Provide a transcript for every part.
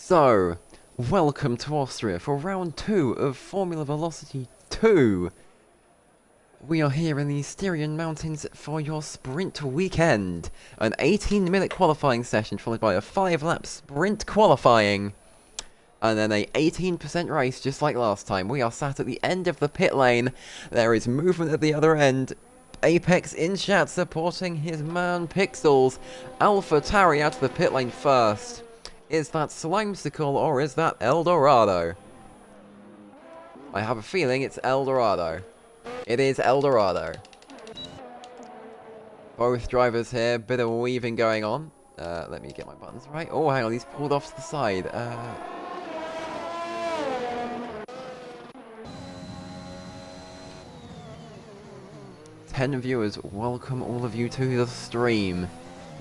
So, welcome to Austria for round 2 of Formula Velocity 2. We are here in the Styrian Mountains for your sprint weekend. An 18-minute qualifying session followed by a 5-lap sprint qualifying. And then a 18% race just like last time. We are sat at the end of the pit lane. There is movement at the other end. Apex in chat supporting his man Pixels. Alpha Tari out of the pit lane first. Is that Slimesicle or is that Eldorado? I have a feeling it's Eldorado. It is Eldorado. Both drivers here, bit of weaving going on. Let me get my buttons right. Oh, hang on, he's pulled off to the side. 10 viewers, welcome all of you to the stream.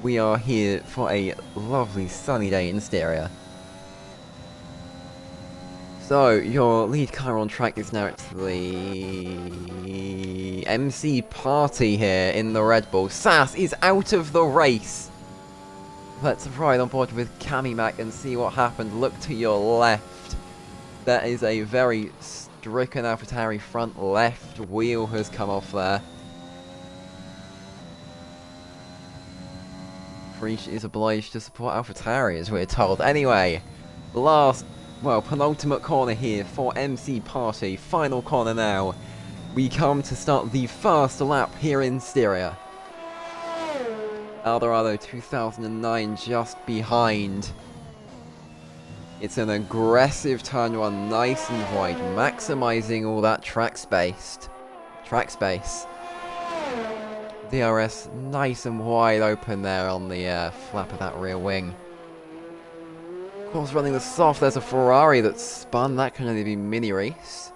We are here for a lovely sunny day in Styria. So, your lead car on track is now actually MC Party here in the Red Bull. Sass is out of the race. Let's ride on board with Camimac and see what happened. Look to your left. That is a very stricken AlphaTauri front left wheel has come off there. Prix is obliged to support AlphaTauri, as we're told. Anyway, penultimate corner here for MC Party. Final corner now. We come to start the first lap here in Styria. Eldorado 2009 just behind. It's an aggressive turn one, nice and wide, maximizing all that track space. DRS nice and wide open there on the flap of that rear wing. Of course, running the soft, there's a Ferrari that spun. That can only be mini race.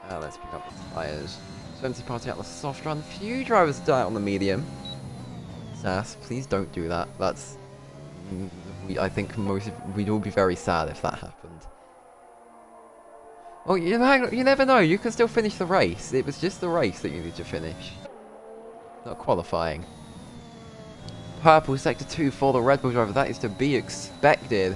Let's pick up the tyres. So MC Party out the soft run. Few drivers die on the medium. Sass, please don't do that. That's... I think we'd all be very sad if that happened. Well, you never know. You can still finish the race. It was just the race that you need to finish. Not qualifying. Purple sector 2 for the Red Bull driver. That is to be expected.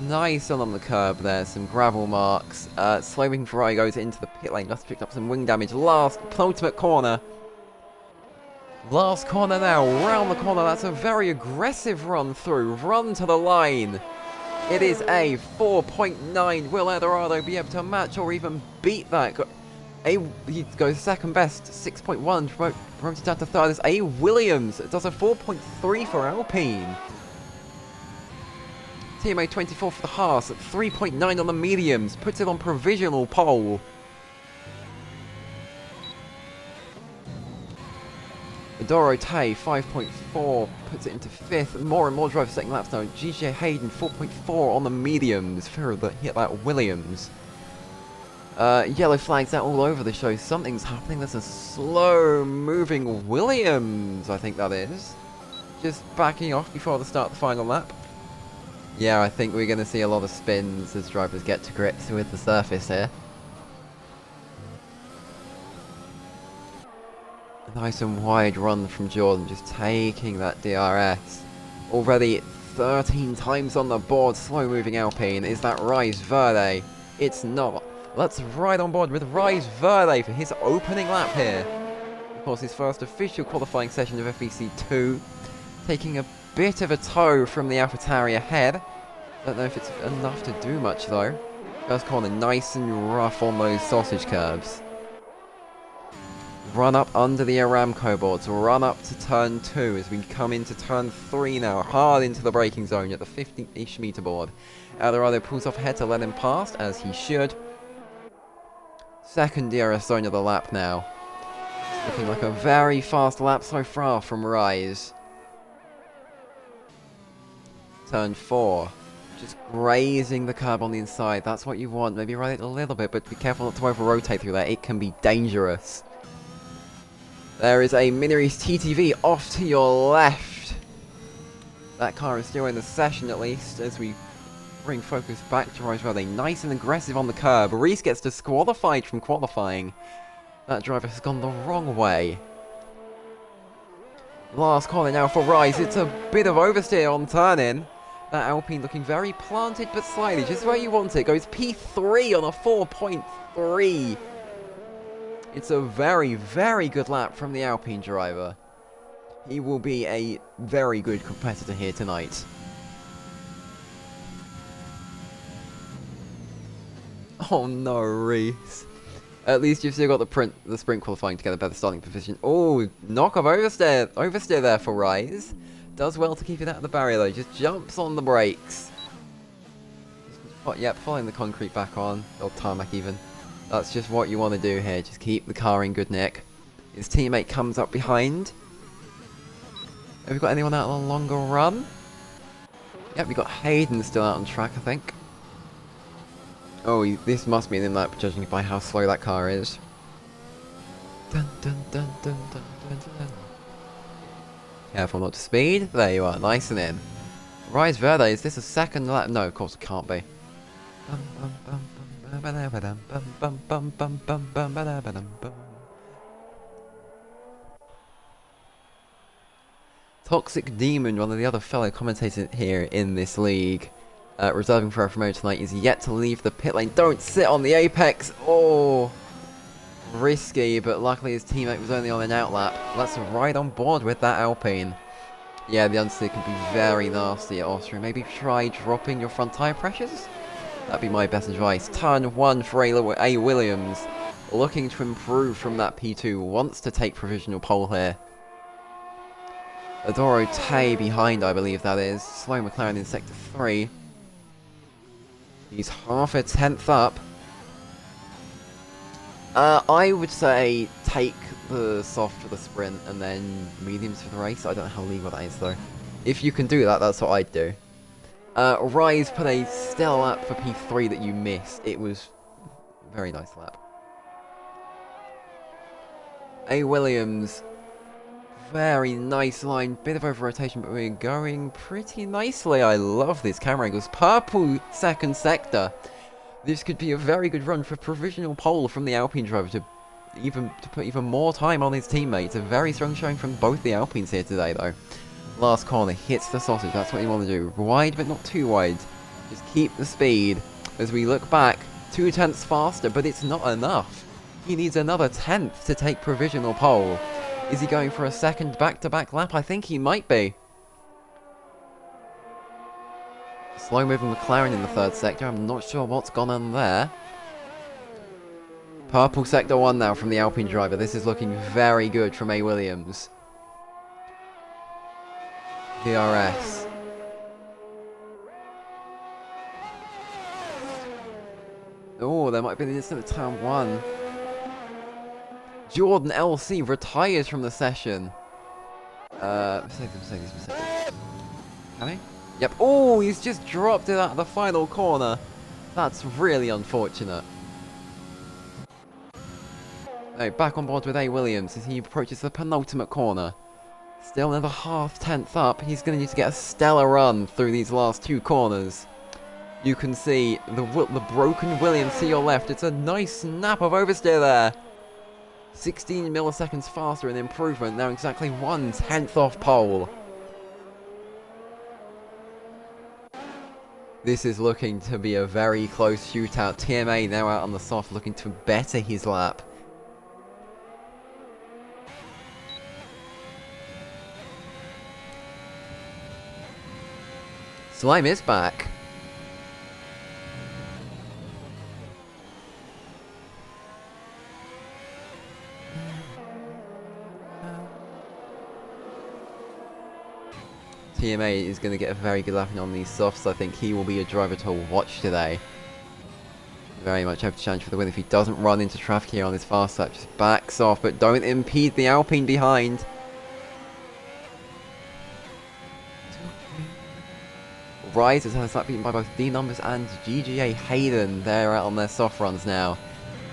Nice on the curb there. Some gravel marks. Slowing Ferrari goes into the pit lane. Just picked up some wing damage. Last penultimate corner. Last corner now. Round the corner. That's a very aggressive run through. Run to the line. It is a 4.9. Will Eldorado be able to match or even beat that? He goes second best, 6.1, promoted down to third as A. Williams. It does a 4.3 for Alpine. TMA 24 for the Haas, at 3.9 on the mediums, puts it on provisional pole. Dorote 5.4 puts it into fifth. More and more drivers setting laps now. GJ Hayden 4.4 on the mediums. Fear that hit that Williams. Yellow flags out all over the show. Something's happening. There's a slow-moving Williams, I think that is. Just backing off before the start of the final lap. Yeah, I think we're going to see a lot of spins as drivers get to grips with the surface here. A nice and wide run from Jordan, just taking that DRS. Already 13 times on the board, slow-moving Alpine. Is that Rise Verde? It's not. Let's ride on board with Rise Verde for his opening lap here. Of course, his first official qualifying session of FVC2. Taking a bit of a tow from the AlphaTauri ahead. Don't know if it's enough to do much though. First corner nice and rough on those sausage curbs. Run up under the Aramco boards. Run up to turn 2 as we come into turn 3 now. Hard into the braking zone at the 50-ish meter board. Eldorado pulls off ahead to let him past, as he should. Second DRS zone of the lap now. It's looking like a very fast lap so far from Rise. Turn 4. Just grazing the curb on the inside. That's what you want. Maybe ride it a little bit, but be careful not to over-rotate through there. It can be dangerous. There is a mini race TTV off to your left. That car is still in the session at least, as we bring focus back to Rise Verde. Nice and aggressive on the curb. Reese gets disqualified from qualifying. That driver has gone the wrong way. Last corner now for Rise. It's a bit of oversteer on turn-in. That Alpine looking very planted but slightly, just where you want it. Goes P3 on a 4.3. It's a very, very good lap from the Alpine driver. He will be a very good competitor here tonight. Oh no, Reese. At least you've still got the sprint qualifying to get a better starting position. Oh, knock off oversteer there for Rise. Does well to keep it out of the barrier though, just jumps on the brakes. Yep, following the concrete back on, or tarmac even. That's just what you want to do here, just keep the car in good nick. His teammate comes up behind. Have we got anyone out on a longer run? Yep, we got Hayden still out on track, I think. Oh, this must be an in-lap, judging by how slow that car is. Dun, dun, dun, dun, dun, dun, dun. Careful not to speed. There you are, nice and in. Rise Verde, is this a second lap? No, of course it can't be. Toxic Demon, one of the other fellow commentators here in this league, reserving for our promoter tonight, is yet to leave the pit lane. Don't sit on the apex! Oh! Risky, but luckily his teammate was only on an outlap. Let's ride on board with that Alpine. Yeah, the understeer can be very nasty at Austrian. Maybe try dropping your front tyre pressures? That'd be my best advice. Turn 1 for A. Williams. Looking to improve from that P2. Wants to take provisional pole here. Adoro Tay behind, I believe that is. Slow McLaren in sector 3. He's half a tenth up. I would say take the soft for the sprint and then mediums for the race. I don't know how legal that is though. If you can do that, that's what I'd do. Rise put a stellar lap for P3 that you missed. It was a very nice lap. A. Williams, very nice line, bit of over rotation, but we're going pretty nicely. I love this camera angles. Purple second sector. This could be a very good run for provisional pole from the Alpine driver to put even more time on his teammates. A very strong showing from both the Alpines here today though. Last corner, hits the sausage, that's what you want to do. Wide but not too wide. Just keep the speed. As we look back, 2 tenths faster, but it's not enough. He needs another tenth to take provisional pole. Is he going for a second back-to-back lap? I think he might be. Slow moving McLaren in the third sector. I'm not sure what's gone on there. Purple sector 1 now from the Alpine driver. This is looking very good from A. Williams. DRS. Oh, there might be an incident at turn 1. Jordan LC retires from the session. Mercedes. Can he? Yep. Oh, he's just dropped it out of the final corner. That's really unfortunate. No, back on board with A. Williams as he approaches the penultimate corner. Still another half tenth up. He's going to need to get a stellar run through these last 2 corners. You can see the broken Williams to your left. It's a nice snap of oversteer there. 16 milliseconds faster, an improvement. Now exactly 1/10 off pole. This is looking to be a very close shootout. TMA now out on the soft, looking to better his lap. Slime is back. TMA is going to get a very good lapping on these softs. I think he will be a driver to watch today. Very much have to challenge for the win if he doesn't run into traffic here on his fast lap. Just backs off, but don't impede the Alpine behind. Rise has had a lap beaten by both D Numbers and GGA Hayden. They're out on their soft runs now.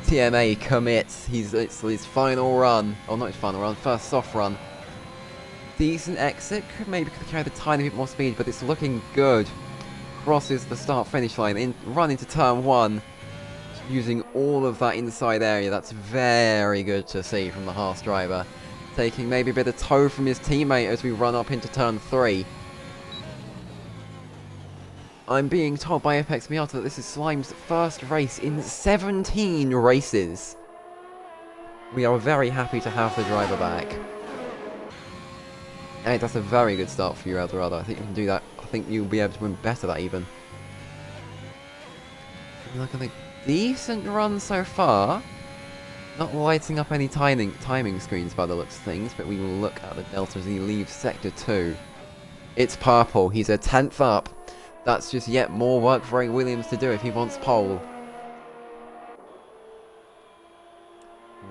TMA commits. It's his final run. Oh, not his final run, first soft run. Decent exit, maybe could carry the tiny bit more speed, but it's looking good. Crosses the start-finish line, run into turn 1, using all of that inside area. That's very good to see from the Haas driver. Taking maybe a bit of toe from his teammate as we run up into turn 3. I'm being told by Apex Miata that this is Slime's first race in 17 races. We are very happy to have the driver back. Hey, that's a very good start for you, Eldorado. I think you can do that. I think you'll be able to win better that even. Look at the decent run so far. Not lighting up any timing screens by the looks of things, but we will look at the Delta as he leaves Sector 2. It's purple. He's a 10th up. That's just yet more work for Ray Williams to do if he wants pole.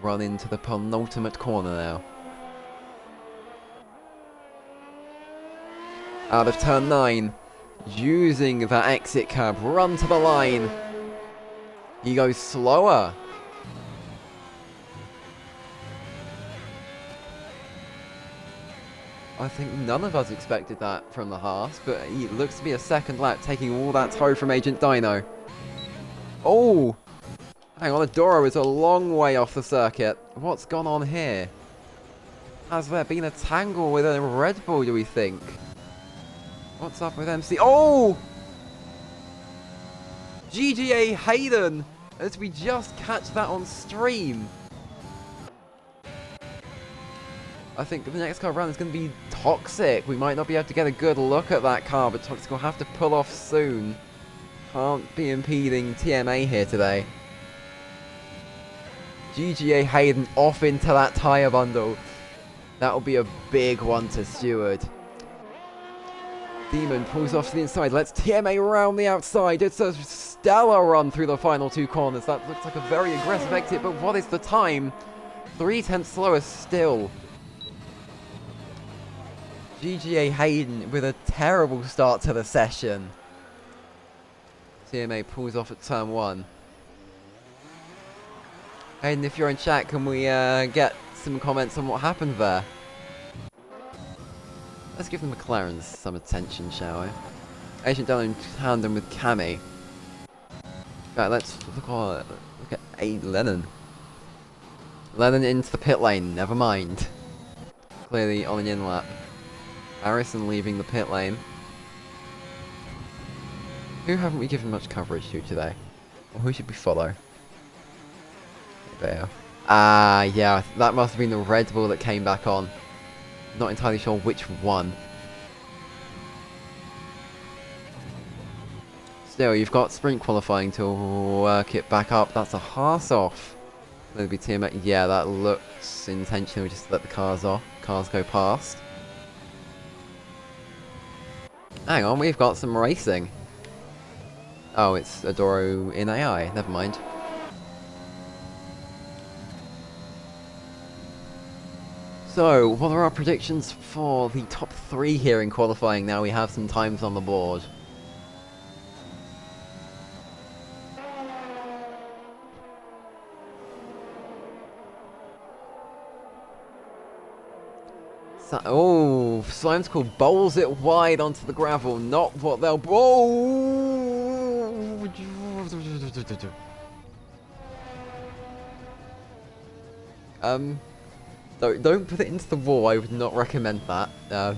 Run into the penultimate corner now. Out of turn 9. Using that exit curb. Run to the line. He goes slower. I think none of us expected that from the Haas, but it looks to be a second lap, taking all that tow from Agent Dino. Oh! Hang on, the Doro is a long way off the circuit. What's gone on here? Has there been a tangle with a Red Bull, do we think? What's up with MC? Oh! GGA Hayden! As we just catch that on stream. I think the next car around is going to be Toxic. We might not be able to get a good look at that car, but Toxic will have to pull off soon. Can't be impeding TMA here today. GGA Hayden off into that tyre bundle. That'll be a big one to steward. Demon pulls off to the inside, lets TMA round the outside. It's a stellar run through the final two corners. That looks like a very aggressive exit, but what is the time? 3/10 slower still. GGA Hayden with a terrible start to the session. TMA pulls off at turn 1. Hayden, if you're in chat, can we get some comments on what happened there? Let's give the McLarens some attention, shall we? Agent Dillon in tandem with Cammy. Right, let's look at Lennon. Lennon into the pit lane, never mind. Clearly on an in-lap. Harrison leaving the pit lane. Who haven't we given much coverage to today? Or who should we follow? There. Yeah, that must have been the Red Bull that came back on. Not entirely sure which one. Still, you've got sprint qualifying to work it back up. That's a Haas off. Maybe TMA. Yeah, that looks intentional. Just let the cars go past. Hang on, we've got some racing. Oh, it's Adoro in AI. Never mind. So, what are our predictions for the top 3 here in qualifying now we have some times on the board? So, oh, Slime's called bowls it wide onto the gravel, not what they'll... Oh! Don't put it into the wall, I would not recommend that. That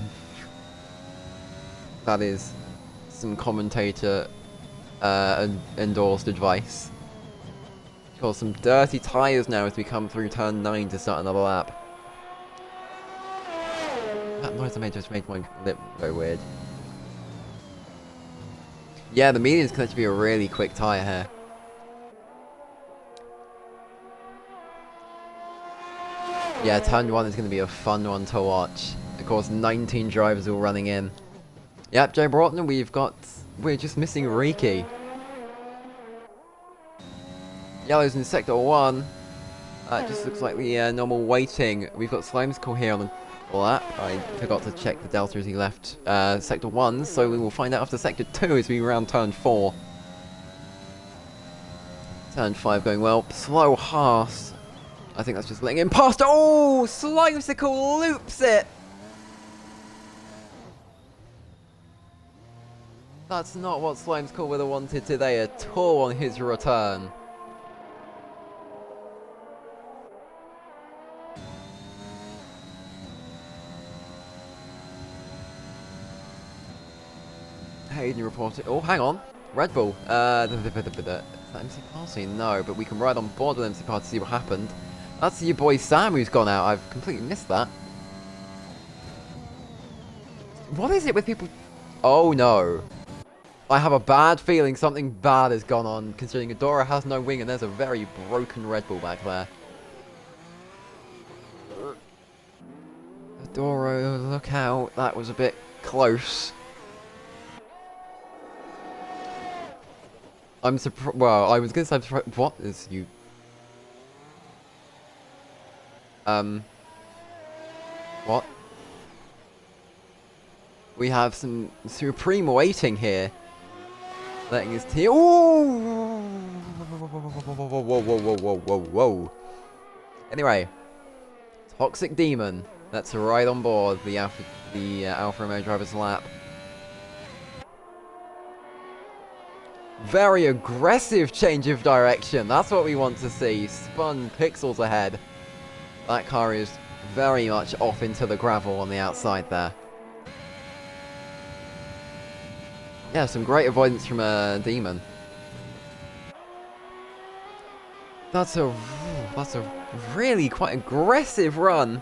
is some commentator endorsed advice. Cause some dirty tyres now as we come through turn 9 to start another lap. That noise I made just made my lip go weird. Yeah, the medium's going to be a really quick tyre here. Yeah, turn 1 is going to be a fun one to watch. Of course, 19 drivers all running in. Yep, Joe Broughton, we're just missing Riki. Yellow's in sector 1. It just looks like the normal waiting. We've got Slime's call here on the lap. I forgot to check the delta as he left sector 1, so we will find out after sector 2 as we round turn 4. Turn 5 going well. Slow Haas. I think that's just letting him past. Oh! Slimesicle loops it! That's not what Slimesicle would have wanted today at all on his return. Hayden reported. Oh, hang on. Red Bull. Is that MC Party? No, but we can ride on board with MC Party to see what happened. That's your boy Sam who's gone out. I've completely missed that. What is it with people? Oh no. I have a bad feeling something bad has gone on, considering Adora has no wing and there's a very broken Red Bull back there. Adora, look out. That was a bit close. I'm surprised. Well, I was going to say I'm surprised. What is you? What? We have some Supreme waiting here. Letting his team. Ooh! Whoa. Anyway. Toxic Demon. That's right on board the Alfa Romeo driver's lap. Very aggressive change of direction. That's what we want to see. Spun pixels ahead. That car is very much off into the gravel on the outside there. Yeah, some great avoidance from a Demon. That's a really quite aggressive run.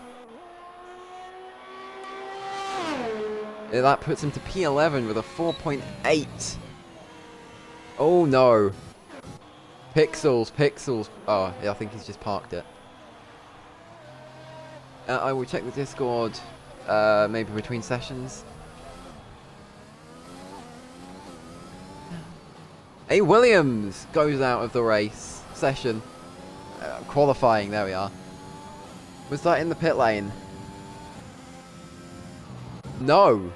Yeah, that puts him to P11 with a 4.8. Oh no. Pixels. Oh, yeah, I think he's just parked it. I will check the Discord, maybe between sessions. A Williams goes out of the race session. Qualifying, there we are. Was that in the pit lane? No.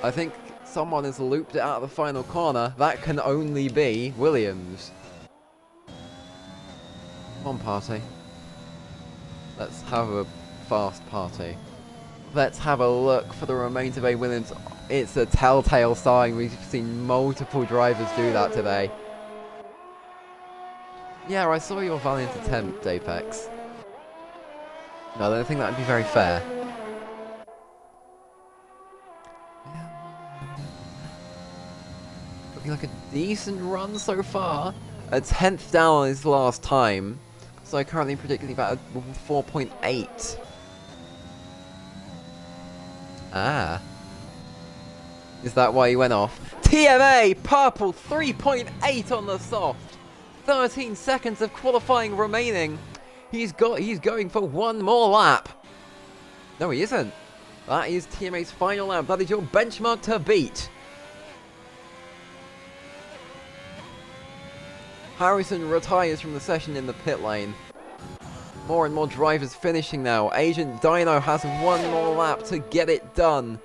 I think someone has looped it out of the final corner. That can only be Williams. Come on, party. Let's have a fast party. Let's have a look for the remains of A. Williams. It's a telltale sign. We've seen multiple drivers do that today. Yeah, I saw your valiant attempt, Apex. No, I don't think that would be very fair. Looking like a decent run so far. A 10th down on his last time. So currently predicting about a 4.8. Ah. Is that why he went off? TMA! Purple 3.8 on the soft. 13 seconds of qualifying remaining. He's going for one more lap. No, he isn't. That is TMA's final lap. That is your benchmark to beat. Harrison retires from the session in the pit lane. More and more drivers finishing now. Agent Dino has one more lap to get it done.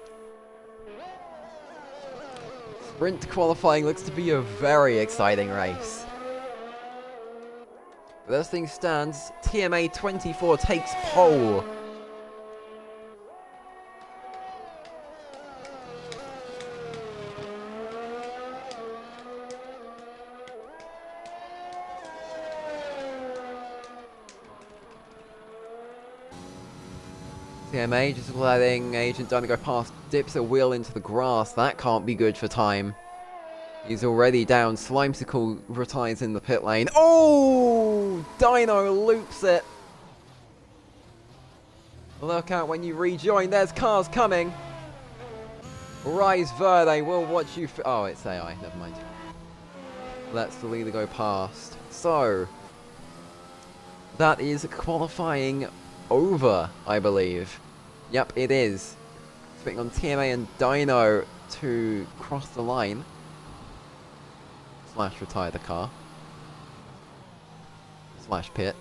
Sprint qualifying looks to be a very exciting race. But as things stand, TMA 24 takes pole. TMA just letting Agent Dino go past, dips a wheel into the grass. That can't be good for time. He's already down. Slimesicle retires in the pit lane. Oh! Dino loops it. Look out when you rejoin. There's cars coming. Rise Verde will watch you. Oh, it's AI. Never mind. Lets the leader go past. So, that is qualifying over, I believe. Yep, it is. Waiting on TMA and Dino to cross the line. Slash retire the car. Slash pit.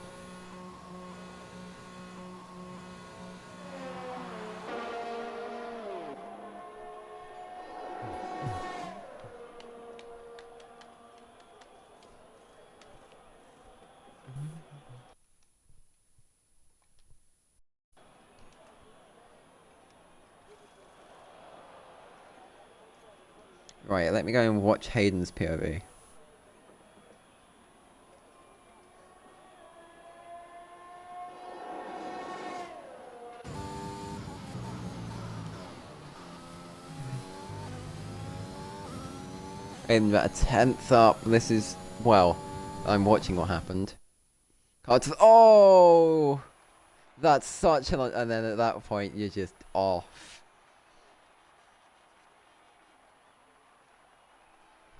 Right, let me go and watch Hayden's POV. In about a tenth up. This is, well, I'm watching what happened. Oh! That's such a... And then at that point, you're just off.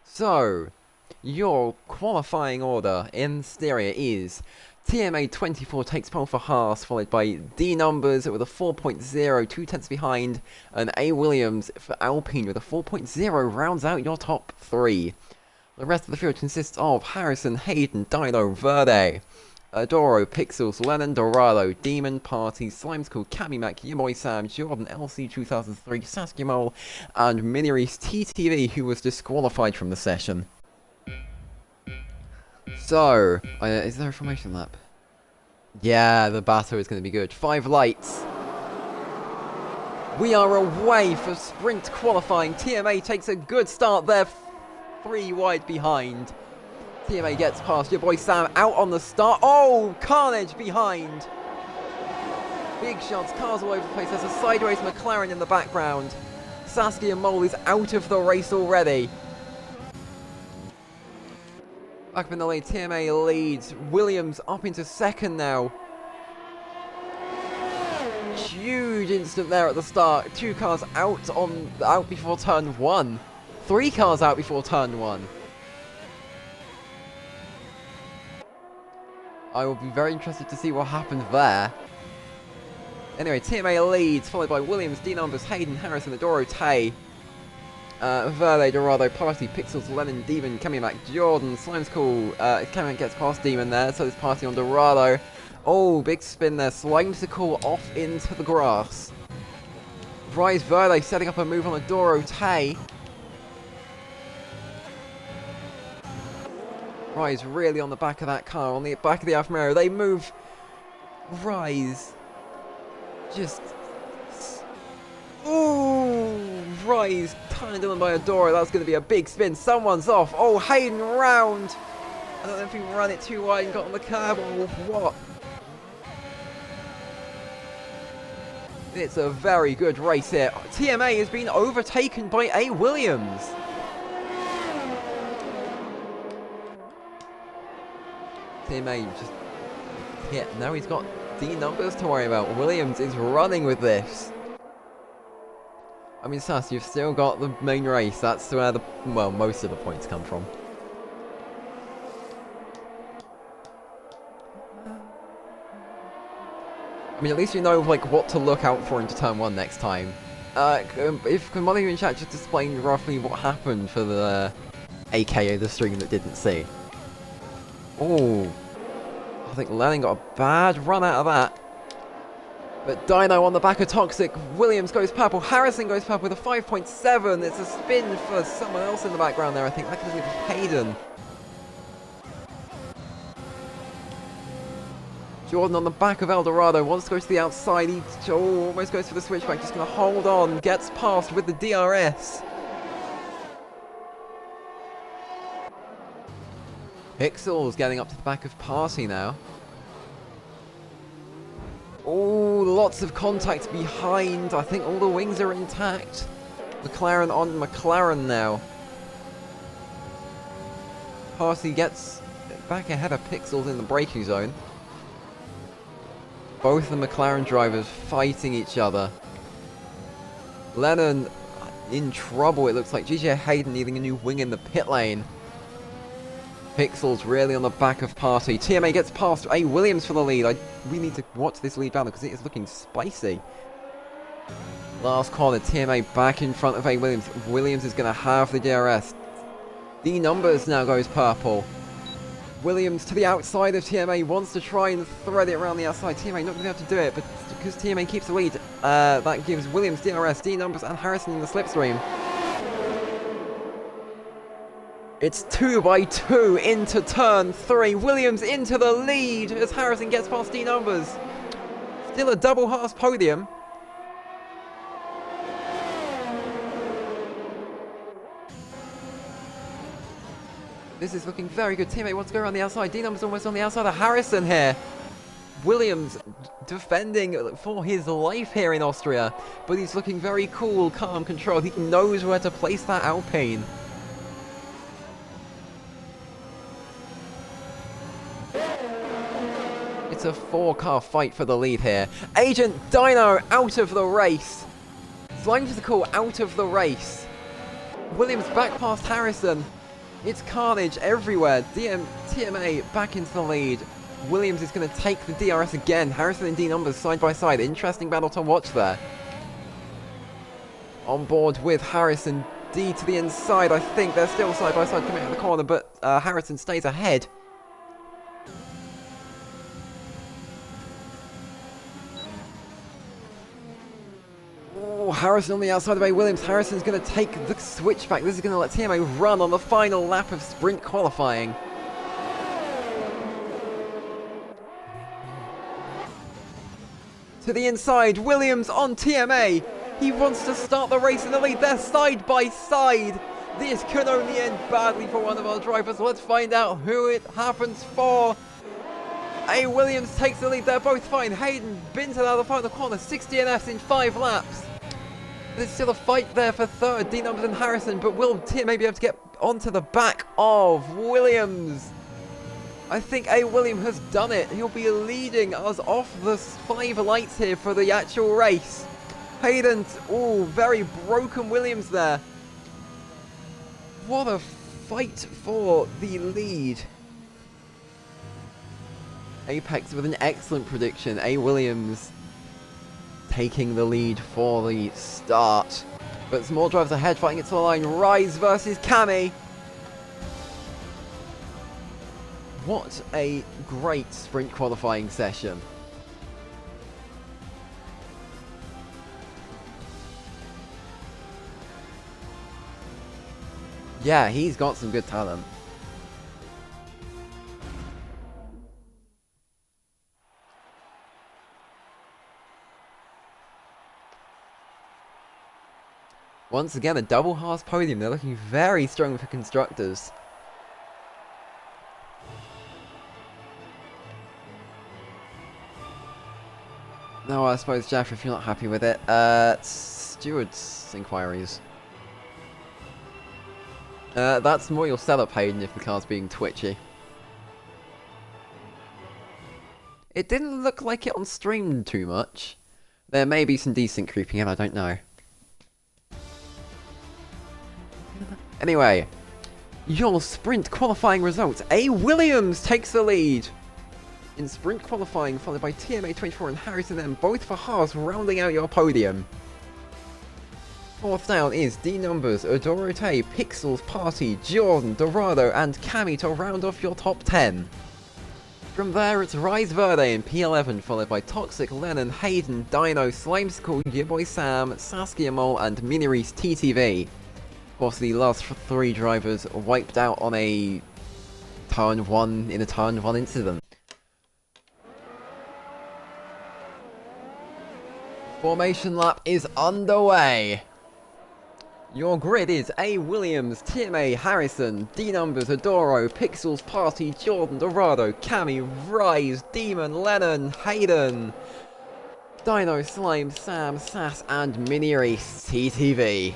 So, your qualifying order in Styria is... TMA 24 takes pole for Haas, followed by D Numbers with a 4.0, 2 tenths behind, and A Williams for Alpine with a 4.0 rounds out your top 3. The rest of the field consists of Harrison, Hayden, Dino, Verde, Adoro, Pixels, Lennon, Dorado, Demon, Party, Slimes Cool, Cammy Mac, Your Boy Sam, Jordan, LC 2003, Saskia Mole, and Mini Reese TTV, who was disqualified from the session. So, is there a formation lap? Yeah, the battle is going to be good. 5 lights. We are away for sprint qualifying. TMA takes a good start there. 3 wide behind. TMA gets past Your Boy Sam out on the start. Oh, carnage behind. Big shots, cars all over the place. There's a sideways McLaren in the background. Saskia Mole is out of the race already. Back up in the lead, TMA leads. Williams up into second now. Huge instant there at the start. 2 cars out before turn 1. 3 cars out before turn 1. I will be very interested to see what happens there. Anyway, TMA leads, followed by Williams, D Numbers, Hayden, Harrison, Adoro, Tay. Verde, Dorado, Party, Pixels, Lennon, Demon, Cammy Mac, Jordan, Slime's Cool. Cammy Mac gets past Demon there, so there's Party on Dorado. Oh, big spin there. Slime's Cool off into the grass. Rise Verde setting up a move on Adoro, Tay. Rise really on the back of that car, on the back of the Alfa Romeo. They move. Rise. Just. Ooh, Rise turned on by Adora. That's going to be a big spin. Someone's off. Oh, Hayden round. I don't know if he ran it too wide and got on the curb or what. It's a very good race here. TMA has been overtaken by A. Williams. TMA just hit. Now he's got D Numbers to worry about. Williams is running with this. I mean, Sass, you've still got the main race. That's where the, well, most of the points come from. I mean, at least you know, like, what to look out for into turn 1 next time. If can one of you in chat just explain roughly what happened for the AKA the stream that didn't see? Oh, I think Lennon got a bad run out of that. But Dino on the back of Toxic. Williams goes purple. Harrison goes purple with a 5.7. It's a spin for someone else in the background there. I think that could be Hayden. Jordan on the back of Eldorado. Wants to go to the outside. He almost goes for the switchback. Just going to hold on. Gets past with the DRS. Pixels getting up to the back of Party now. Oh, lots of contact behind. I think all the wings are intact. McLaren on McLaren now. Party gets back ahead of Pixels in the braking zone. Both the McLaren drivers fighting each other. Lennon in trouble, it looks like. GJ Hayden needing a new wing in the pit lane. Pixels really on the back of Party. TMA gets past A. Williams for the lead. We need to watch this lead battle because it is looking spicy. Last corner, TMA back in front of A. Williams. Williams is going to have the DRS. D Numbers now goes purple. Williams to the outside of TMA, wants to try and thread it around the outside. TMA not going to be able to do it, but because TMA keeps the lead, that gives Williams DRS, D Numbers and Harrison in the slipstream. It's 2 by 2 into turn 3. Williams into the lead as Harrison gets past D Numbers. Still a double Haas podium. This is looking very good. Teammate wants to go around the outside. D Numbers almost on the outside of Harrison here. Williams defending for his life here in Austria. But he's looking very cool, calm, controlled. He knows where to place that Alpine. It's a 4-car fight for the lead here. Agent Dino out of the race. Slime's the call out of the race. Williams back past Harrison. It's carnage everywhere. TMA back into the lead. Williams is going to take the DRS again. Harrison and D numbers side by side. Interesting battle to watch there. On board with Harrison. D to the inside. I think they're still side by side coming out of the corner, but Harrison stays ahead. Oh, Harrison on the outside of A. Williams. Harrison's going to take the switchback. This is going to let TMA run on the final lap of sprint qualifying. To the inside, Williams on TMA. He wants to start the race in the lead. They're side by side. This could only end badly for one of our drivers. Let's find out who it happens for. A. Williams takes the lead. They're both fine. Hayden bins it out of the final corner. 60 DNFs in 5 laps. There's still a fight there for third. D numbers and Harrison, but will TMA be able to get onto the back of Williams? I think A. William has done it. He'll be leading us off the 5 lights here for the actual race. Hayden, oh, very broken Williams there. What a fight for the lead. Apex with an excellent prediction. A. Williams taking the lead for the start. But some more drivers ahead fighting it to the line. Rise versus Cami. What a great sprint qualifying session. Yeah, he's got some good talent. Once again, a double Haas podium. They're looking very strong for constructors. No, I suppose, Jeff, if you're not happy with it, stewards' inquiries. That's more your setup, Hayden, if the car's being twitchy. It didn't look like it on stream too much. There may be some decent creeping in, I don't know. Anyway, your sprint qualifying results. A. Williams takes the lead in sprint qualifying, followed by TMA24 and Harrison M, both for Haas, rounding out your podium. Fourth down is D numbers, Adorote, Pixels, Party, Jordan, Dorado, and Cami to round off your top 10. From there, it's Rise Verde in P11, followed by Toxic, Lennon, Hayden, Dino, Slimeskull, Your Boy Sam, Saskia Mole, and Minireese TTV. Of course, the last 3 drivers wiped out on a turn 1 in a turn 1 incident. Formation lap is underway. Your grid is A. Williams, TMA, Harrison, D numbers, Adoro, Pixels, Party, Jordan, Dorado, Cami, Rise, Demon, Lennon, Hayden, Dino, Slime, Sam, Sass, and Minireese TTV.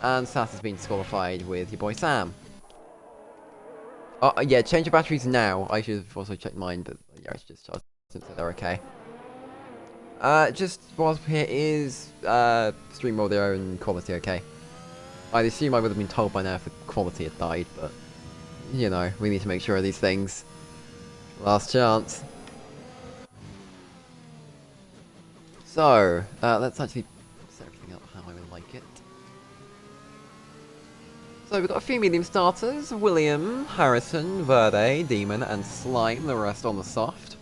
And Sass has been disqualified with your boy Sam. Oh, yeah, change your batteries now. I should have also checked mine, but yeah, it's just charged, so they're okay. Just whilst we're here, is stream audio and quality okay? I'd assume I would have been told by now if the quality had died, but you know, we need to make sure of these things. Last chance. So, let's actually set everything up how I would like it. So we've got a few medium starters: William, Harrison, Verde, Demon, and Slime, the rest on the soft.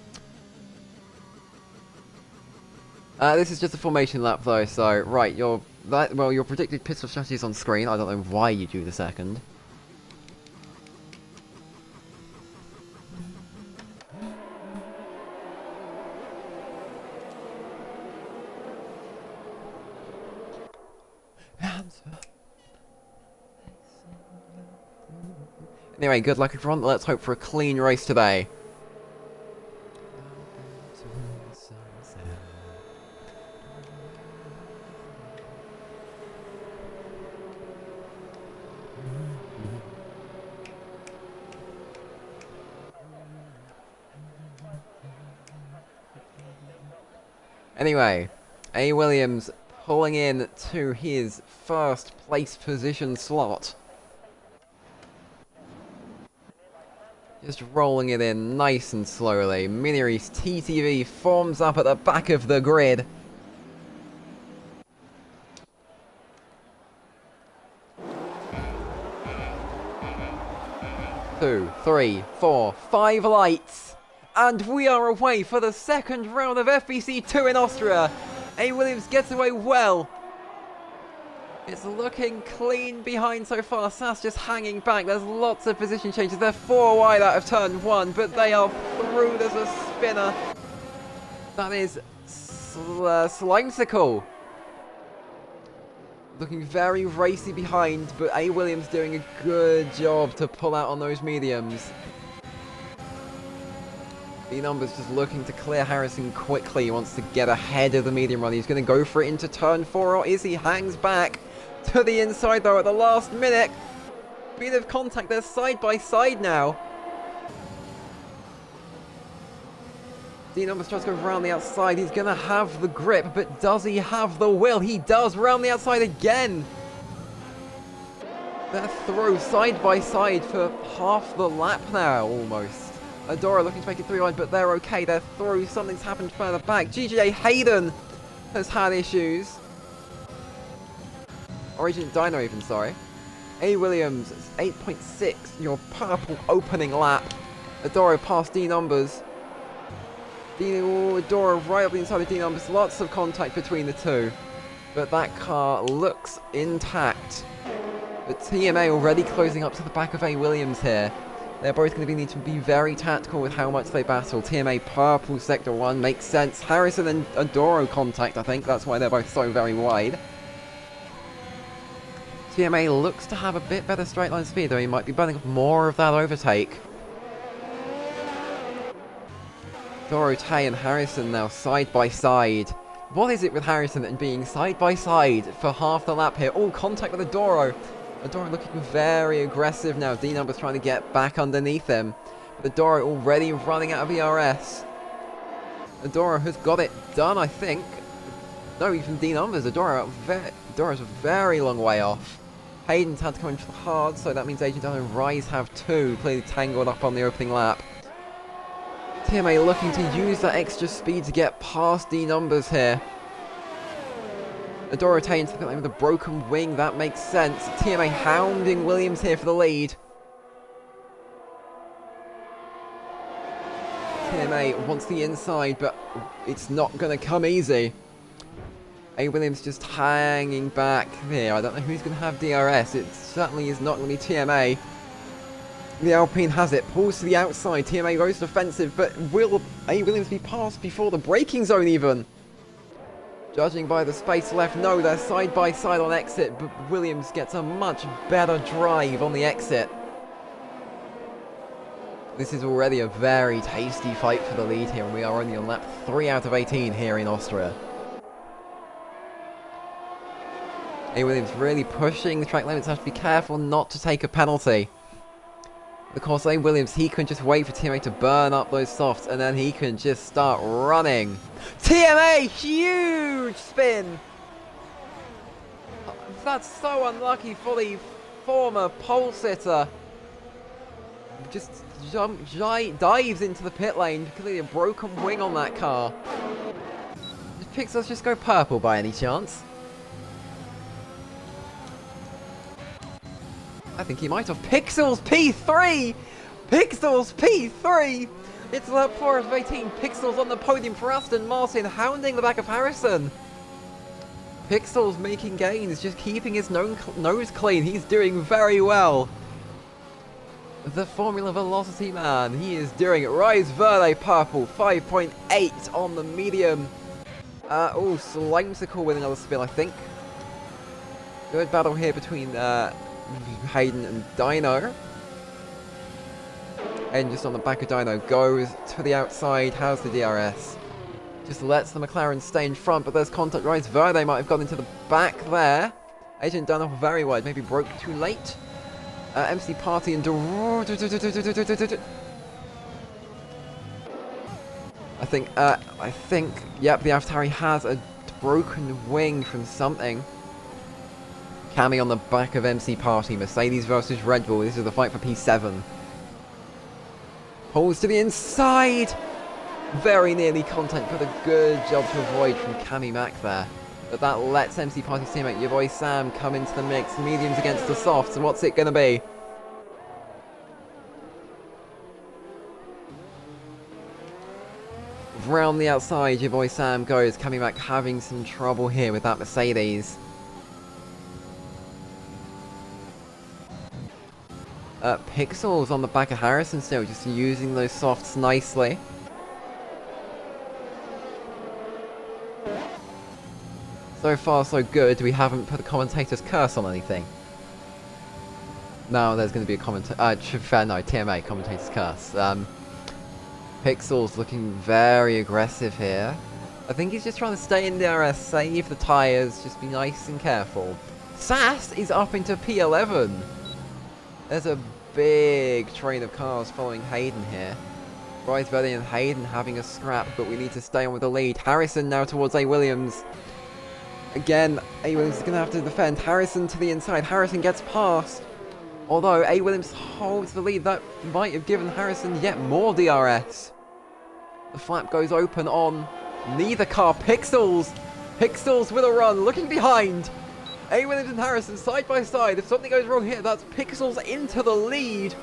This is just a formation lap though, so right, your predicted pit stop strategy is on screen. I don't know why you do the second. Anyway, good luck everyone. Let's hope for a clean race today. Anyway, A. Williams pulling in to his first place position slot. Just rolling it in nice and slowly. Mini Race TTV forms up at the back of the grid. Two, three, four, 5 lights. And we are away for the second round of FVC2 in Austria. A. Williams gets away well. It's looking clean behind so far. Sass just hanging back. There's lots of position changes. They're 4 wide out of turn 1, but they are through. There's a spinner. That is Slimesicle. Looking very racy behind, but A. Williams doing a good job to pull out on those mediums. D Numbers just looking to clear Harrison quickly. He wants to get ahead of the medium run. He's going to go for it into turn 4, or is he? Hangs back to the inside though at the last minute. Bit of contact. They're side by side now. D Numbers tries to go around the outside. He's going to have the grip, but does he have the will? He does. Round the outside again. They're through side by side for half the lap now, almost. Adora looking to make it 3 wide, but they're okay. They're through. Something's happened further back. GGA Hayden has had issues. Or Agent Dino even, sorry. A. Williams, 8.6. Your purple opening lap. Adora past D Numbers. Adora right up the inside of D Numbers. Lots of contact between the two. But that car looks intact. But TMA already closing up to the back of A. Williams here. They're both going to need to be very tactical with how much they battle. TMA purple sector 1 makes sense. Harrison and Adoro contact, I think. That's why they're both so very wide. TMA looks to have a bit better straight line speed, though he might be burning up more of that overtake. Dorothea and Harrison now side by side. What is it with Harrison and being side by side for half the lap here? All contact with Adoro. Adora looking very aggressive now. D Numbers trying to get back underneath him. But Adora already running out of ERS. Adora has got it done, I think. No, even D Numbers. Adora's a very long way off. Hayden's had to come in for the hard, so that means Agent Dino and Rise have 2. Clearly tangled up on the opening lap. TMA looking to use that extra speed to get past D Numbers here. Adora into the pit lane with a broken wing, that makes sense. TMA hounding Williams here for the lead. TMA wants the inside, but it's not going to come easy. A. Williams just hanging back here. I don't know who's going to have DRS. It certainly is not going to be TMA. The Alpine has it, pulls to the outside. TMA goes defensive, but will A. Williams be passed before the braking zone even? Judging by the space left, no, they're side by side on exit, but Williams gets a much better drive on the exit. This is already a very tasty fight for the lead here, and we are only on lap 3 out of 18 here in Austria. A. Williams really pushing the track limits, has to be careful not to take a penalty. Of course, A. Williams, he can just wait for TMA to burn up those softs, and then he can just start running. TMA, huge spin! That's so unlucky for the former pole sitter. Just dives into the pit lane, clearly a broken wing on that car. Did Pixels just go purple by any chance? I think he might have. Pixels P3! Pixels P3! It's lap 4 of 18. Pixels on the podium for Aston Martin, hounding the back of Harrison. Pixels making gains, just keeping his nose clean. He's doing very well. The Formula Velocity man, he is doing it. Rise Verde purple, 5.8 on the medium. Oh, Slimesicle with another spin, I think. Good battle here between Hayden and Dino. And just on the back of Dino, goes to the outside, has the DRS. Just lets the McLaren stay in front, but there's contact. Rise Verde might have gone into the back there. Agent Dino very wide, maybe broke too late. MC Party and I I think, yep, the AlphaTauri has a broken wing from something. Cami on the back of MC Party, Mercedes versus Red Bull. This is the fight for P7. Pulls to the inside. Very nearly contact, but a good job to avoid from Cami Mack there. But that lets MC Party's teammate, your boy Sam, come into the mix. Mediums against the softs, and what's it going to be? Round the outside, your boy Sam goes. Cami Mack having some trouble here with that Mercedes. Pixels on the back of Harrison still, just using those softs nicely. So far so good, we haven't put a commentator's curse on anything. Now there's going to be a TMA commentator's curse. Pixels looking very aggressive here. I think he's just trying to stay in DRS, save the tyres, just be nice and careful. Sass is up into P11. There's a big train of cars following Hayden here. Bryce Verdi and Hayden having a scrap, but we need to stay on with the lead. Harrison now towards A. Williams. Again, A. Williams is going to have to defend. Harrison to the inside. Harrison gets past. Although A. Williams holds the lead, that might have given Harrison yet more DRS. The flap goes open on neither car. Pixels with a run, looking behind. A. Williams and Harrison side by side. If something goes wrong here, that's Pixels into the lead.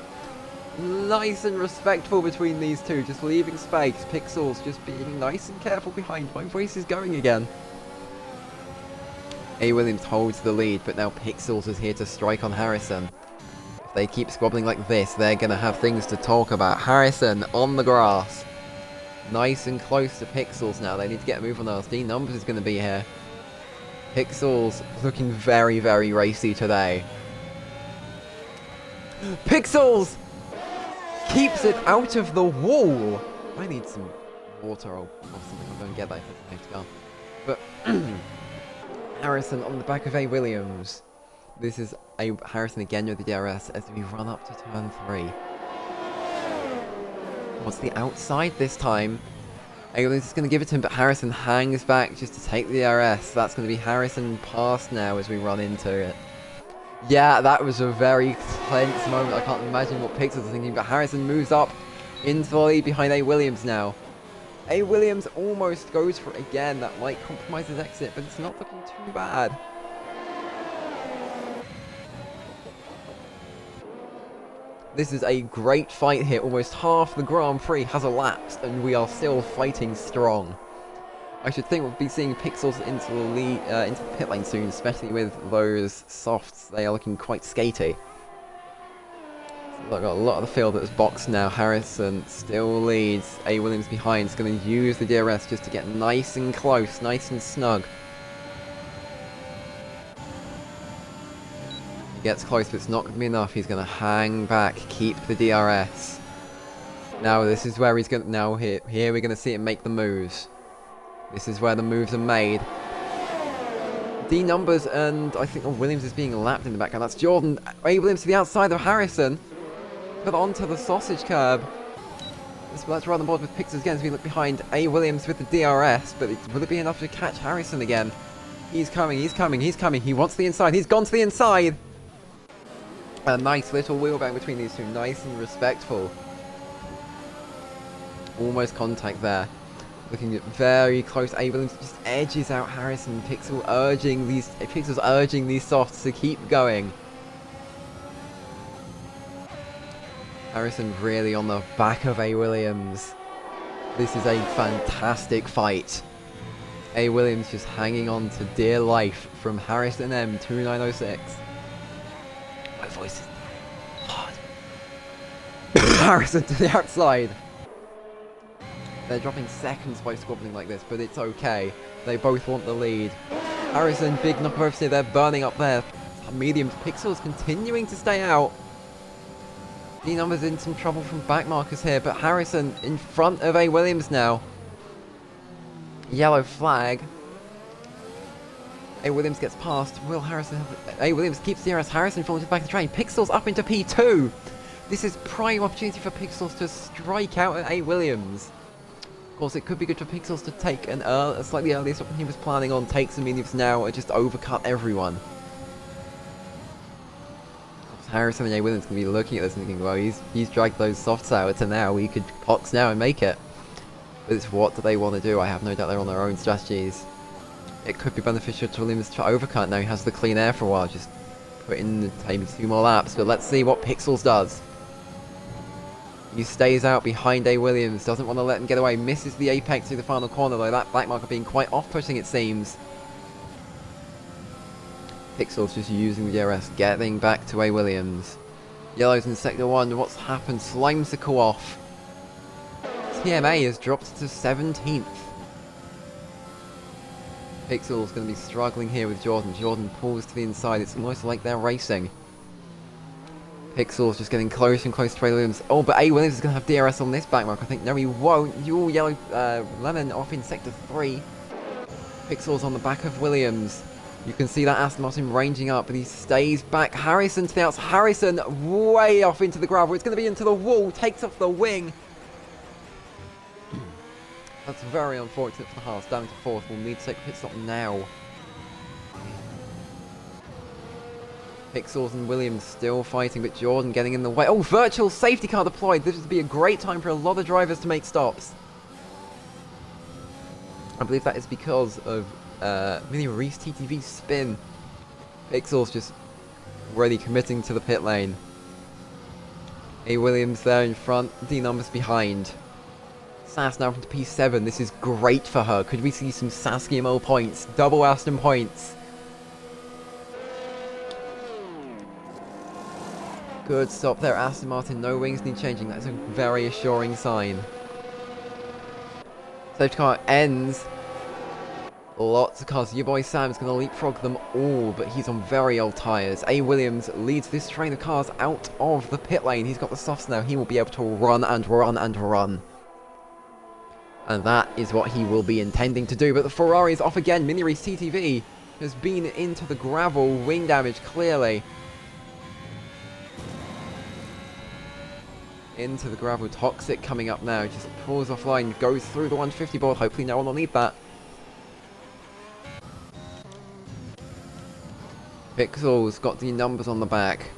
Nice and respectful between these two, just leaving space. Pixels just being nice and careful behind. My voice is going again. A. Williams holds the lead, but now Pixels is here to strike on Harrison. If they keep squabbling like this, they're going to have things to talk about. Harrison on the grass. Nice and close to Pixels now. They need to get a move on us. D Numbers is going to be here. Pixels looking very, very racy today. Pixels keeps it out of the wall. I need some water or something. I'm going to get that if I have to go. But Harrison on the back of A. Williams. This is A. Harrison again with the DRS as we run up to turn 3. What's the outside this time? A. Williams is going to give it to him, but Harrison hangs back just to take the DRS. That's going to be Harrison past now as we run into it. Yeah, that was a very tense moment. I can't imagine what Pixels are thinking, but Harrison moves up into the lead behind A. Williams now. A. Williams almost goes for it again. That might compromise his exit, but it's not looking too bad. This is a great fight here. Almost half the Grand Prix has elapsed, and we are still fighting strong. I should think we'll be seeing Pixels into the lead, into the pit lane soon, especially with those softs. They are looking quite skatey. So I've got a lot of the field that is boxed now. Harrison still leads. A. Williams behind. Is going to use the DRS just to get nice and close, nice and snug. Gets close, but it's not going to be enough. He's going to hang back, keep the DRS. Now this is where he's going to... Now here we're going to see him make the moves. This is where the moves are made. D Numbers and I think Williams is being lapped in the background. That's Jordan. A. Williams to the outside of Harrison. Put onto the sausage curb. Let's run the board with Pixels again as we look behind A. Williams with the DRS. But will it be enough to catch Harrison again? He's coming, he's coming, he's coming. He wants the inside. He's gone to the inside. A nice little wheelbang between these two. Nice and respectful. Almost contact there. Looking very close. A. Williams just edges out Harrison. Pixels urging these softs to keep going. Harrison really on the back of A. Williams. This is a fantastic fight. A. Williams just hanging on to dear life from Harrison M2906. My voice is hard. Harrison to the outside. They're dropping seconds by squabbling like this, but it's okay. They both want the lead. Harrison, big knock over here. They're burning up there. Mediums. Pixels continuing to stay out. D Numbers in some trouble from back markers here, but Harrison in front of A. Williams now. Yellow flag. A. Williams gets past. Will Harrison have... A. Williams keeps DRS. Harrison falling to the back of the train. Pixels up into P2. This is prime opportunity for Pixels to strike out at A. Williams. Of course, it could be good for Pixels to take a slightly earlier stop than he was planning on, take some mediums now, and just overcut everyone. Harrison and A. Williams can be looking at this and thinking, well, he's dragged those softs out, and now he could box now and make it. But it's what do they want to do? I have no doubt they're on their own strategies. It could be beneficial to Williams to overcut. Now he has the clean air for a while, just put in maybe 2 more laps. But let's see what Pixels does. He stays out behind A. Williams, doesn't want to let him get away, misses the apex through the final corner, though that black marker being quite off-putting it seems. Pixels just using the DRS, getting back to A. Williams. Yellow's in sector 1, what's happened? Slimesicle off. TMA has dropped to 17th. Pixel's going to be struggling here with Jordan. Jordan pulls to the inside, it's almost like they're racing. Pixel's just getting closer and closer to A. Williams. Oh, but A. Williams is going to have DRS on this back mark, I think. No, he won't. You're yellow, Lemon off in sector 3. Pixel's on the back of Williams. You can see that Aston Martin ranging up, but he stays back. Harrison to the outside. Harrison way off into the gravel. It's going to be into the wall. Takes off the wing. That's very unfortunate for the Haas. Down into 4th. We'll need to take a pit stop now. Pixels and Williams still fighting, but Jordan getting in the way. Oh, virtual safety car deployed. This would be a great time for a lot of drivers to make stops. I believe that is because of Mini Reese TTV's spin. Pixels just really committing to the pit lane. A. Williams there in front, D numbers behind. Sass now from P7. This is great for her. Could we see some Saskia Mo points? Double Aston points. Good stop there, Aston Martin. No wings need changing. That's a very assuring sign. Safety car ends. Lots of cars. Your boy Sam's going to leapfrog them all, but he's on very old tyres. A. Williams leads this train of cars out of the pit lane. He's got the softs now. He will be able to run and run and run. And that is what he will be intending to do. But the Ferrari is off again. Mini Reese TTV has been into the gravel. Wing damage, clearly. Into the gravel. Toxic coming up now. Just pulls offline. Goes through the 150 board. Hopefully no one will need that. Pixels got the numbers on the back.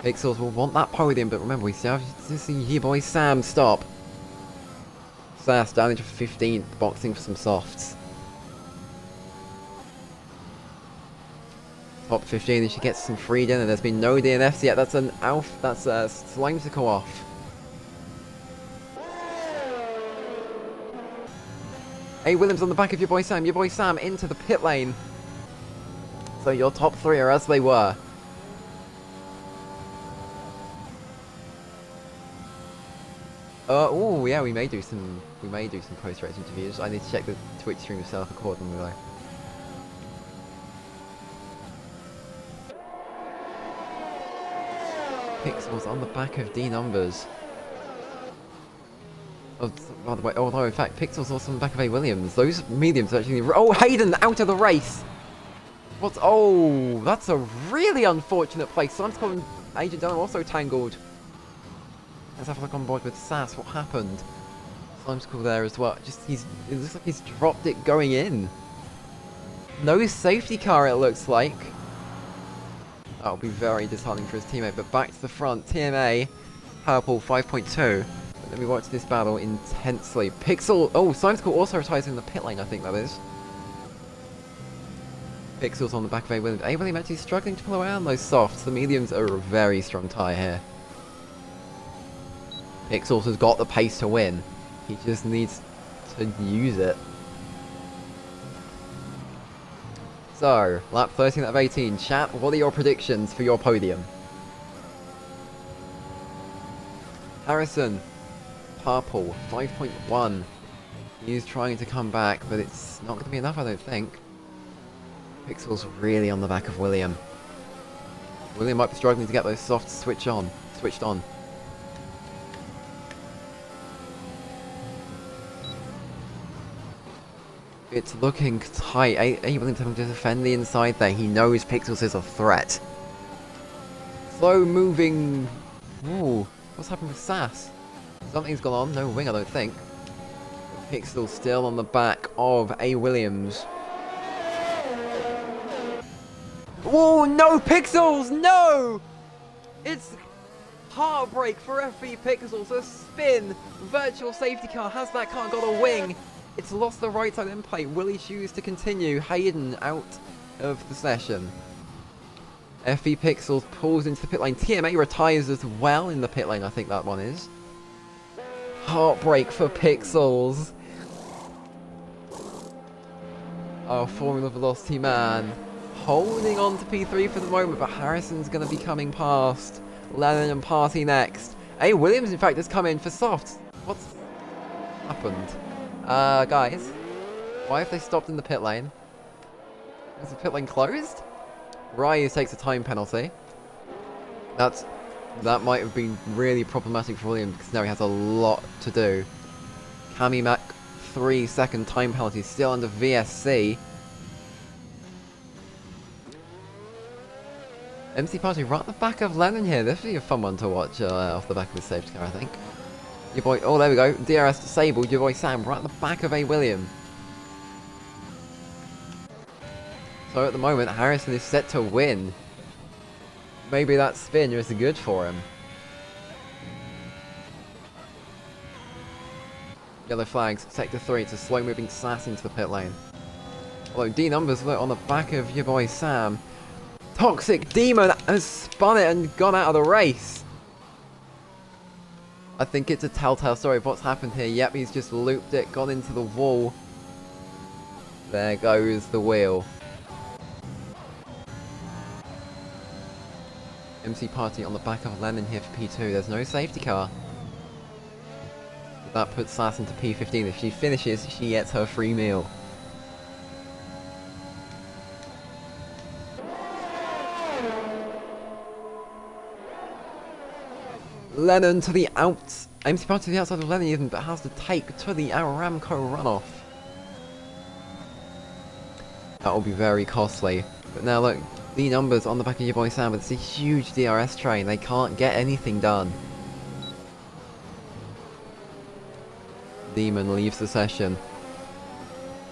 Pixels will want that podium, but remember, we still have to see your boy Sam stop. Sass down into 15th, boxing for some softs. Top 15, and she gets some free dinner. There's been no DNFs yet. That's an Alf. That's a Slimesicle off. A. Williams on the back of your boy Sam. Your boy Sam into the pit lane. So your top 3 are as they were. Oh yeah, we may do some post-race interviews. I need to check the Twitch stream of self-recording though. Pixels on the back of D numbers. Oh, by the way, although in fact Pixels also on the back of A. Williams. Those mediums are actually. Oh, Hayden out of the race. What's... Oh, that's a really unfortunate place. Slimesicle and Agent Dillon also tangled. Let's have a look on board with Sass. What happened? Slimesicle there as well. Just, it looks like he's dropped it going in. No safety car, it looks like. That'll be very disheartening for his teammate. But back to the front. TMA, Purple 5.2. But let me watch this battle intensely. Pixel... Oh, Slimesicle also retires in the pit lane, I think that is. Pixels on the back of A. Williams. A. Williams actually struggling to pull around those softs. The mediums are a very strong tie here. Pixels has got the pace to win. He just needs to use it. So, lap 13 out of 18. Chat, what are your predictions for your podium? Harrison, Purple, 5.1. He's trying to come back, but it's not going to be enough, I don't think. Pixels really on the back of William. William might be struggling to get those softs switched on. It's looking tight. A. Williams having to defend the inside there. He knows Pixels is a threat. Slow moving. Ooh, what's happened with Sass? Something's gone on. No wing, I don't think. Pixel still on the back of A. Williams. Oh, no, Pixels! No! It's heartbreak for FV Pixels. A spin. Virtual safety car. Has that car got a wing? It's lost the right side end plate. Will he choose to continue? Hayden out of the session. FV Pixels pulls into the pit lane. TMA retires as well in the pit lane, I think that one is. Heartbreak for Pixels. Our Formula Velocity man holding on to P3 for the moment, but Harrison's going to be coming past. Lennon and Party next. A. Williams, in fact, has come in for softs. What's happened? Guys, why have they stopped in the pit lane? Is the pit lane closed? Reyes takes a time penalty. That might have been really problematic for Williams because now he has a lot to do. Cammy Mac 3-second time penalty still under VSC. MC Party right at the back of Lennon here. This will be a fun one to watch off the back of the safety car, I think. Your boy, oh there we go, DRS disabled, your boy Sam right at the back of A. William. So at the moment, Harrison is set to win. Maybe that spin is good for him. Yellow flags, sector 3, it's a slow moving Sass into the pit lane. Although D numbers look on the back of your boy Sam. Toxic Demon has spun it and gone out of the race. I think it's a telltale story of what's happened here. Yep, he's just looped it, gone into the wall. There goes the wheel. MC Party on the back of Lennon here for P2. There's no safety car. That puts Sass into P15. If she finishes, she gets her free meal. Lennon to the out. MC Party to the outside of Lennon even, but has to take to the Aramco runoff. That will be very costly. But now look, the numbers on the back of your boy Sam, it's a huge DRS train. They can't get anything done. Demon leaves the session.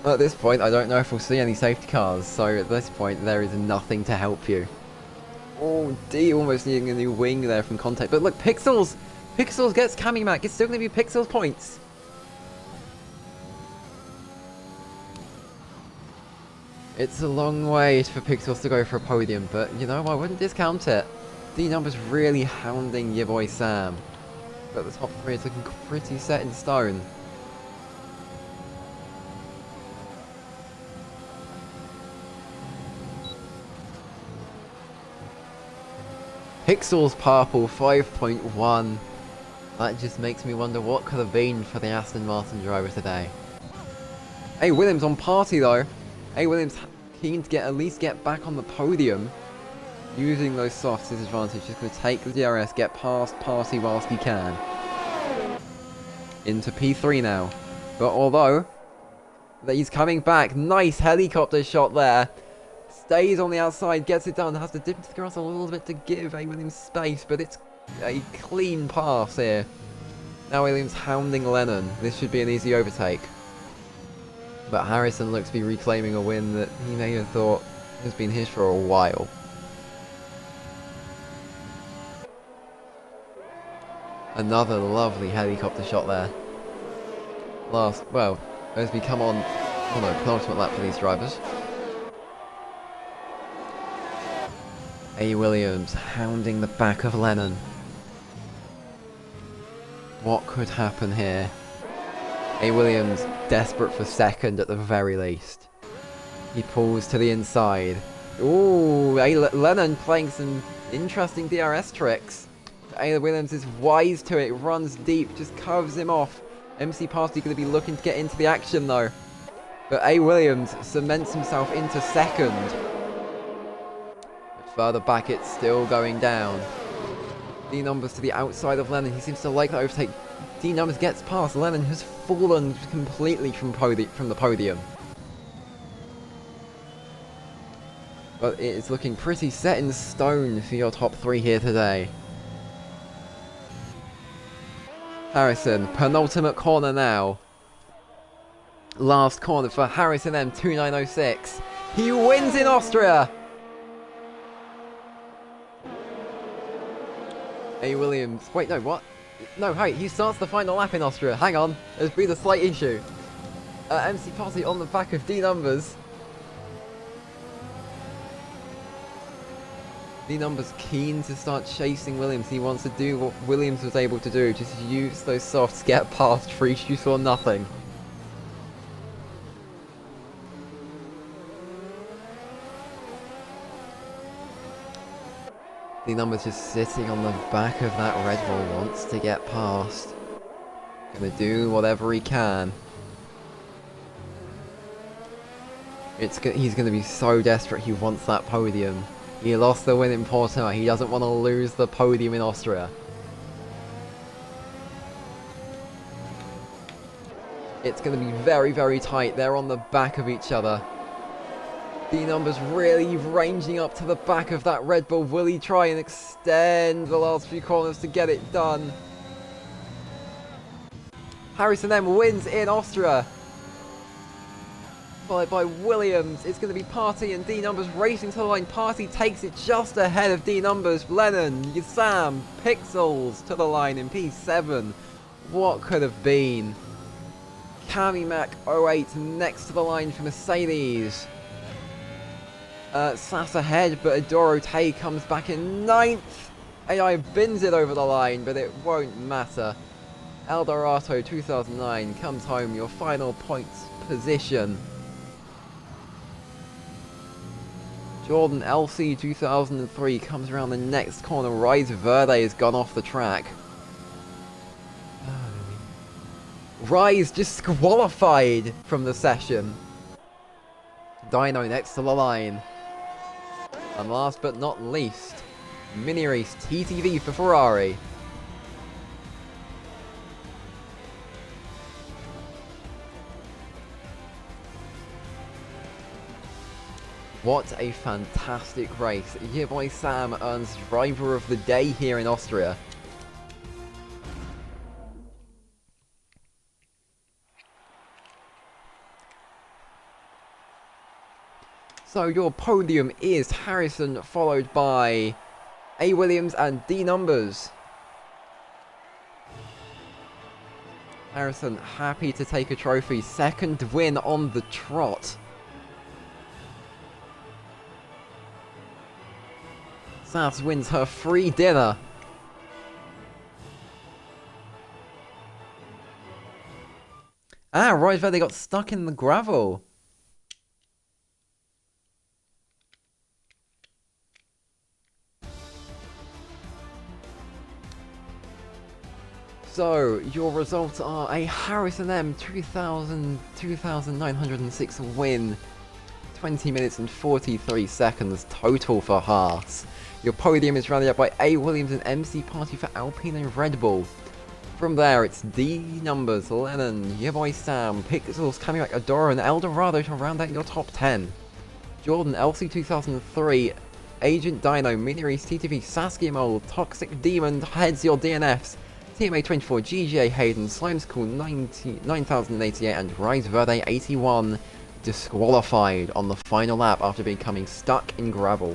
At this point, I don't know if we'll see any safety cars, so at this point, there is nothing to help you. Oh, D almost needing a new wing there from contact. But look, Pixels! Pixels gets Cammy Mac. It's still going to be Pixels points. It's a long way for Pixels to go for a podium, but you know, I wouldn't discount it. D numbers really hounding your boy Sam. But the top 3 is looking pretty set in stone. Pixels purple 5.1. That just makes me wonder what could have been for the Aston Martin driver today. A. Williams on Party though. A. Williams keen to at least get back on the podium. Using those softs to his advantage. Just going to take the DRS, get past Party whilst he can. Into P3 now. But although he's coming back. Nice helicopter shot there. Stays on the outside, gets it done, has to dip into the grass a little bit to give A. Williams space, but it's a clean pass here. Now Williams hounding Lennon. This should be an easy overtake. But Harrison looks to be reclaiming a win that he may have thought has been his for a while. Another lovely helicopter shot there. As we come on, penultimate lap for these drivers. A. Williams hounding the back of Lennon. What could happen here? A. Williams desperate for second at the very least. He pulls to the inside. Ooh, Lennon playing some interesting DRS tricks. A. Williams is wise to it, runs deep, just curves him off. MC Party going to be looking to get into the action though. But A. Williams cements himself into second. Further back, it's still going down. D numbers to the outside of Lennon. He seems to like that overtake. D numbers gets past. Lennon has fallen completely from the podium. But it is looking pretty set in stone for your top 3 here today. Harrison, penultimate corner now. Last corner for Harrison M, 2906. He wins in Austria! A. Williams. Wait, no, what? No, hey, he starts the final lap in Austria. Hang on, there's been a slight issue. MC Posse on the back of D Numbers. D Numbers keen to start chasing Williams. He wants to do what Williams was able to do. Just use those softs, get past free shoots or nothing. D Numbers just sitting on the back of that Red Bull, wants to get past. Gonna do whatever he can. He's gonna be so desperate, he wants that podium. He lost the win in Portimao, he doesn't want to lose the podium in Austria. It's gonna be very, very tight, they're on the back of each other. D Numbers really ranging up to the back of that Red Bull. Will he try and extend the last few corners to get it done? Harrison M wins in Austria. Followed by Williams. It's going to be Party and D Numbers racing to the line. Party takes it just ahead of D Numbers. Lennon, Sam, Pixels to the line in P7. What could have been? Cami Mac 08 next to the line for Mercedes. Sass ahead, but Adoro Tay comes back in 9th. AI bins it over the line, but it won't matter. Eldorado 2009 comes home, your final points position. Jordan LC 2003 comes around the next corner. Rise Verde has gone off the track. Rise just qualified from the session. Dino next to the line. And last but not least, mini race TTV for Ferrari. What a fantastic race. Your boy Sam earns Driver of the Day here in Austria. So your podium is Harrison, followed by A. Williams and D Numbers. Harrison happy to take a trophy. Second win on the trot. Sass wins her free dinner. Ah, right there, they got stuck in the gravel. So, your results are a Harrison M 2,906 win. 20 minutes and 43 seconds total for Haas. Your podium is rounded up by A. Williams and MC Party for Alpine and Red Bull. From there, it's D Numbers, Lennon, your boy Sam, Pixels, coming back Adora and Eldorado to round out your top 10. Jordan, LC 2003, Agent Dino, Mini Race TTV, Saskia Mole, Toxic Demon heads your DNFs. TMA 24, GGA Hayden, Slime's Cool 9088 and Rise Verde 81 disqualified on the final lap after becoming stuck in gravel.